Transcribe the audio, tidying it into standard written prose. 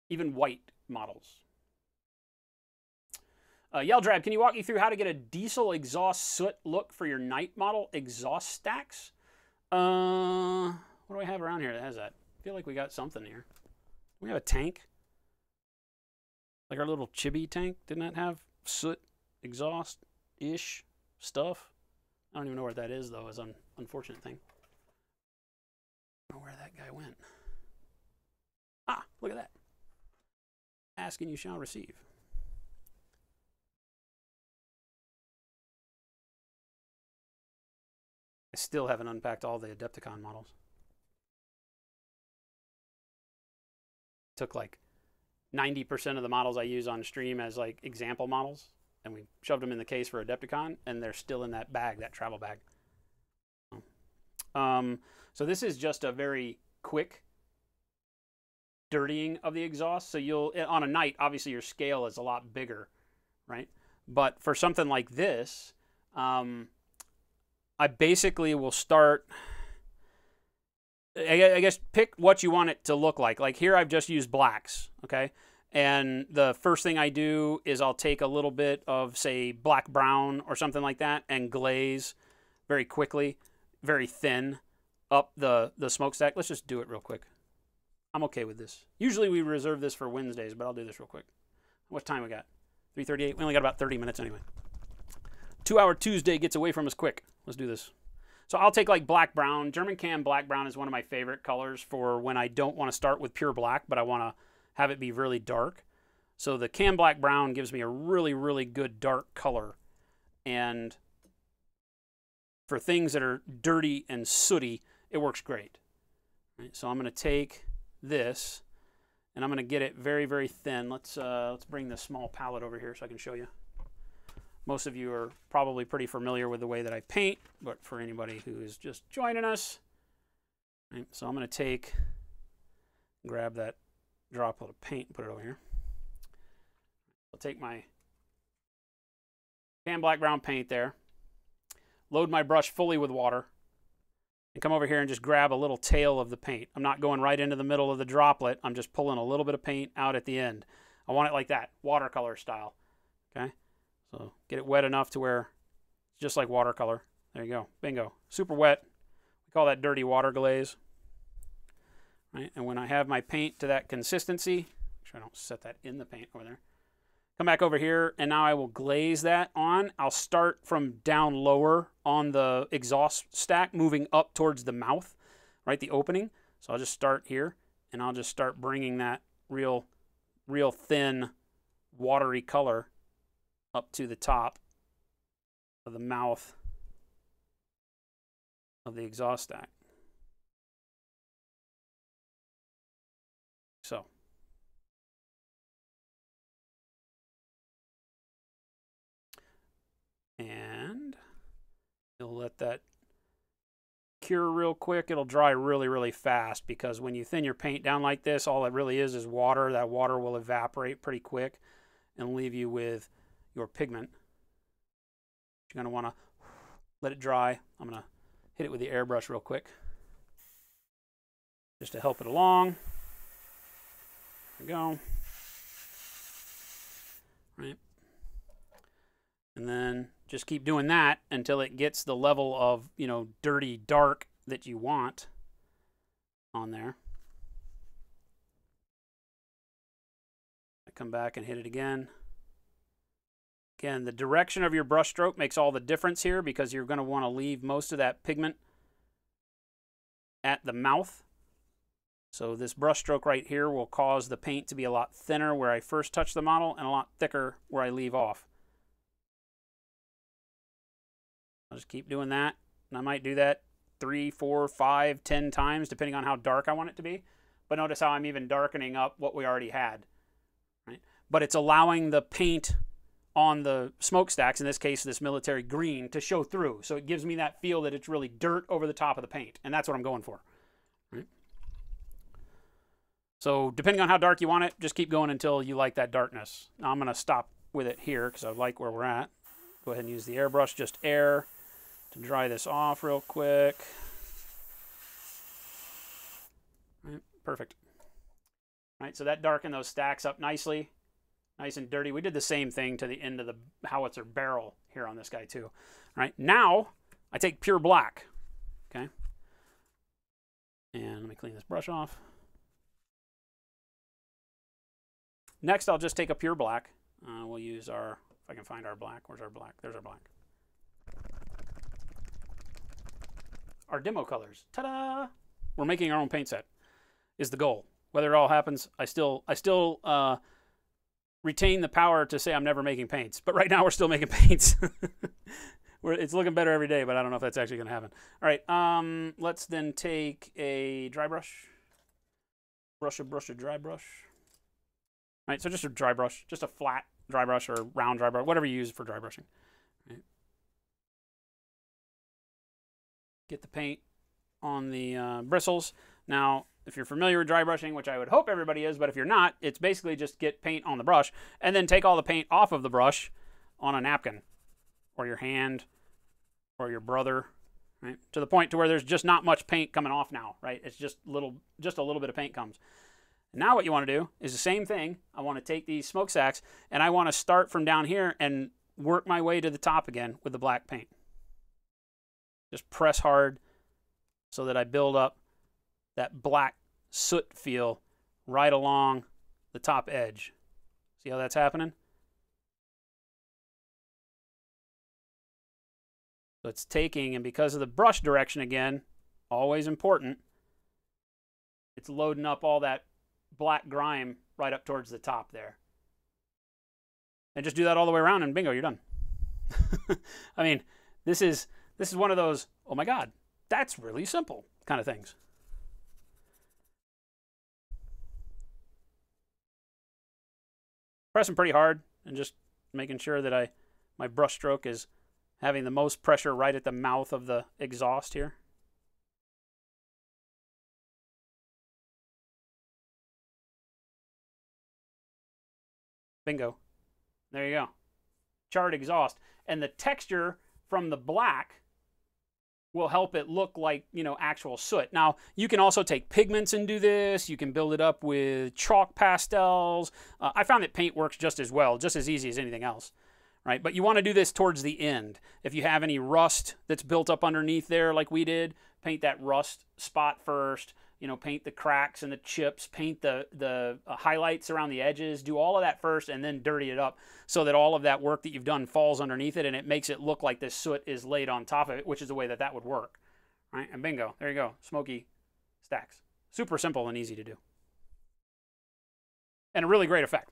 even white models. Yeldrab, can you walk me through how to get a diesel exhaust soot look for your night model exhaust stacks? What do I have around here that has that? I feel like we got something here. We have a tank. Like our little chibi tank. Didn't that have soot exhaust-ish stuff? I don't even know where that is, though, is an unfortunate thing. I don't know where that guy went. Ah, look at that. Ask and you shall receive. I still haven't unpacked all the Adepticon models. Took like 90% of the models I use on stream as like example models, and we shoved them in the case for Adepticon, and they're still in that bag, that travel bag. So this is just a very quick dirtying of the exhaust. So you'll, on a night, obviously your scale is a lot bigger, right? But for something like this, I basically will start, I guess, pick what you want it to look like. Like here I've just used blacks, okay? And the first thing I do is I'll take a little bit of, say, black brown or something like that and glaze very quickly, very thin, up the smokestack. Let's just do it real quick. I'm okay with this. Usually we reserve this for Wednesdays, but I'll do this real quick. What time we got? 3:38? We only got about 30 minutes anyway. 2-hour Tuesday gets away from us quick. Let's do this. So I'll take like black brown. German cam black brown is one of my favorite colors for when I don't want to start with pure black, but I want to have it be really dark. So the cam black brown gives me a really, really good dark color. And for things that are dirty and sooty, it works great. Right, so I'm going to take this and I'm going to get it very, very thin. Let's bring the small palette over here so I can show you. Most of you are probably pretty familiar with the way that I paint, but for anybody who is just joining us, right, so I'm going to grab that droplet of paint and put it over here. I'll take my tan black brown paint there, load my brush fully with water, and come over here and just grab a little tail of the paint. I'm not going right into the middle of the droplet. I'm just pulling a little bit of paint out at the end. I want it like that, watercolor style, okay? So get it wet enough to where it's just like watercolor. There you go. Bingo. Super wet. We call that dirty water glaze. Right? And when I have my paint to that consistency, make sure I don't set that in the paint over there. Come back over here, and now I will glaze that on. I'll start from down lower on the exhaust stack, moving up towards the mouth, right, the opening. So I'll just start here, and I'll just start bringing that real thin, watery color up to the top of the mouth of the exhaust stack. So. And you'll let that cure real quick. It'll dry really, really fast because when you thin your paint down like this, all it really is water. That water will evaporate pretty quick and leave you with your pigment. You're going to want to let it dry. I'm going to hit it with the airbrush real quick just to help it along. There we go. Right. And then just keep doing that until it gets the level of, you know, dirty dark that you want on there. I come back and hit it again. Again, the direction of your brush stroke makes all the difference here because you're going to want to leave most of that pigment at the mouth. So this brush stroke right here will cause the paint to be a lot thinner where I first touch the model and a lot thicker where I leave off. I'll just keep doing that, and I might do that 3, 4, 5, 10 times depending on how dark I want it to be. But notice how I'm even darkening up what we already had, right? But it's allowing the paint on the smokestacks, in this case this military green, to show through. So it gives me that feel that it's really dirt over the top of the paint, and that's what I'm going for, right? So depending on how dark you want it, just keep going until you like that darkness. Now I'm going to stop with it here because I like where we're at. Go ahead and use the airbrush, just air, to dry this off real quick. Right, perfect. right? So that darkened those stacks up nicely, nice and dirty. We did the same thing to the end of the howitzer barrel here on this guy too. All right, now I take pure black, okay? And let me clean this brush off. Next, I'll just take a pure black. We'll use our, if I can find our black. Where's our black? There's our black. Our demo colors. Ta-da! We're making our own paint set is the goal. Whether it all happens, I still retain the power to say I'm never making paints. But right now, we're still making paints. It's looking better every day, but I don't know if that's actually going to happen. All right, let's then take a dry brush. Brush a dry brush. All right, so just a dry brush, just a flat dry brush or round dry brush, whatever you use for dry brushing. Right. Get the paint on the bristles. Now, if you're familiar with dry brushing, which I would hope everybody is, but if you're not, it's basically just get paint on the brush and then take all the paint off of the brush on a napkin or your hand or your brother, right? To the point to where there's just not much paint coming off now, right? It's just a little bit of paint comes. Now what you want to do is the same thing. I want to take these smokestacks and I want to start from down here and work my way to the top again with the black paint. Just press hard so that I build up that black soot feel right along the top edge. See how that's happening? So it's taking, and because of the brush direction again, always important, it's loading up all that black grime right up towards the top there. And just do that all the way around and bingo, you're done. I mean, this is one of those, oh my God, that's really simple kind of things. Pressing pretty hard and just making sure that my brush stroke is having the most pressure right at the mouth of the exhaust here. Bingo. There you go. Charred exhaust. And the texture from the black will help it look like, you know, actual soot. Now, you can also take pigments and do this. You can build it up with chalk pastels. I found that paint works just as well, just as easy as anything else, right? But you want to do this towards the end. If you have any rust that's built up underneath there like we did, paint that rust spot first. You know, paint the cracks and the chips, paint the highlights around the edges, do all of that first and then dirty it up so that all of that work that you've done falls underneath it and it makes it look like this soot is laid on top of it, which is the way that would work. Right? And bingo, there you go, smoky stacks. Super simple and easy to do. And a really great effect.